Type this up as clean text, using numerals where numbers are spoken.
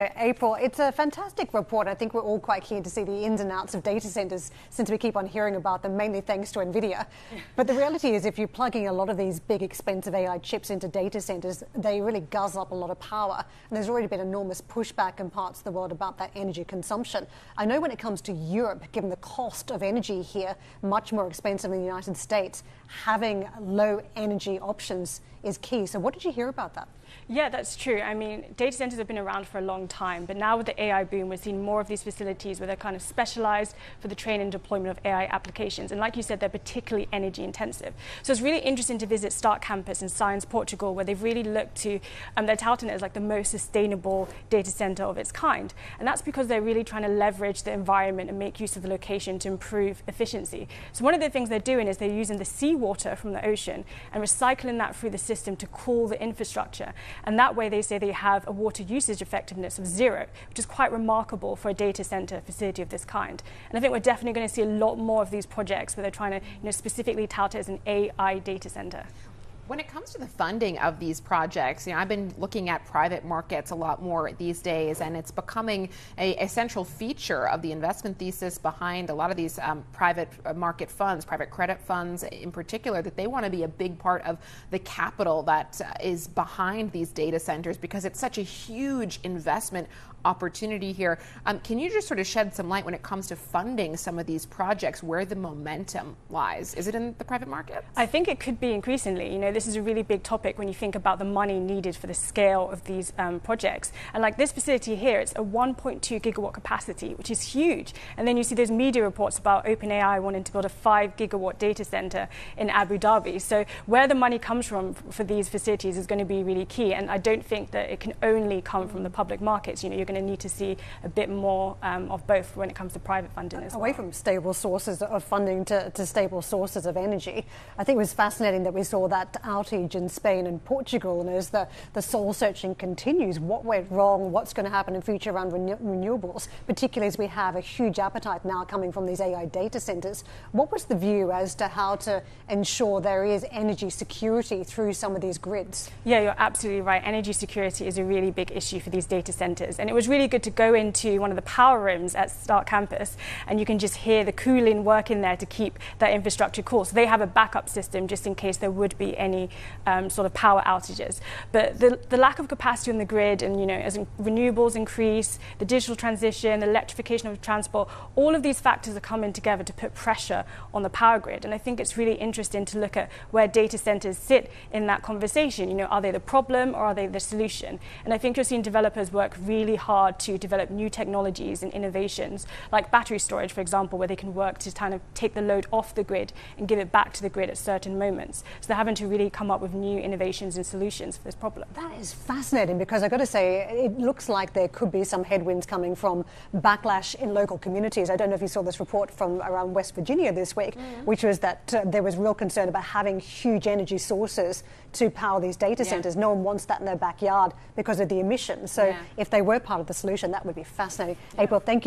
April, it's a fantastic report. I think we're all quite keen to see the ins and outs of data centers since we keep on hearing about them, mainly thanks to NVIDIA. But the reality is if you're plugging a lot of these big, expensive AI chips into data centers, they really guzzle up a lot of power. And there's already been enormous pushback in parts of the world about that energy consumption. I know when it comes to Europe, given the cost of energy here, much more expensive in the United States, having low energy options is key. So what did you hear about that? Yeah, that's true. I mean, data centers have been around for a long time, but now with the AI boom, we're seeing more of these facilities where they're kind of specialized for the training and deployment of AI applications. And like you said, they're particularly energy intensive. So it's really interesting to visit Start Campus in Science, Portugal, where they've really looked to, they're touting it as like the most sustainable data center of its kind. And that's because they're really trying to leverage the environment and make use of the location to improve efficiency. So one of the things they're doing is they're using the seawater from the ocean and recycling that through the system to cool the infrastructure. And that way they say they have a water usage effectiveness of 0, which is quite remarkable for a data center facility of this kind. And I think we're definitely going to see a lot more of these projects where they're trying to specifically tout it as an AI data center. When it comes to the funding of these projects, I've been looking at private markets a lot more these days, and it's becoming a central feature of the investment thesis behind a lot of these private market funds, private credit funds in particular, that they want to be a big part of the capital that is behind these data centers because it's such a huge investment opportunity here. Can you just sort of shed some light when it comes to funding some of these projects, where the momentum lies? Is it in the private market? I think it could be increasingly. This is a really big topic when you think about the money needed for the scale of these projects. And like this facility here, it's a 1.2 gigawatt capacity, which is huge. And then you see those media reports about OpenAI wanting to build a 5 gigawatt data center in Abu Dhabi. So where the money comes from for these facilities is going to be really key. And I don't think that it can only come from the public markets. You're going to need to see a bit more of both when it comes to private funding as well. Away from stable sources of funding to stable sources of energy. I think it was fascinating that we saw that outage in Spain and Portugal, and as the soul searching continues, what went wrong, what's going to happen in future around renewables, particularly as we have a huge appetite now coming from these AI data centers. What was the view as to how to ensure there is energy security through some of these grids? Yeah, you're absolutely right. Energy security is a really big issue for these data centers, and it was really good to go into one of the power rooms at Start Campus, and you can just hear the cooling working there to keep that infrastructure cool. So they have a backup system just in case there would be any sort of power outages. But the lack of capacity on the grid, and as renewables increase, the digital transition, the electrification of transport, all of these factors are coming together to put pressure on the power grid. And I think it's really interesting to look at where data centers sit in that conversation. Are they the problem or are they the solution? And I think you're seeing developers work really hard to develop new technologies and innovations, like battery storage, for example, where they can work to kind of take the load off the grid and give it back to the grid at certain moments. So they're having to really come up with new innovations and solutions for this problem. That is fascinating, because I've got to say, it looks like there could be some headwinds coming from backlash in local communities. I don't know if you saw this report from around West Virginia this week, which was that there was real concern about having huge energy sources to power these data centers. No one wants that in their backyard because of the emissions. So if they were part of the solution, that would be fascinating. April, thank you.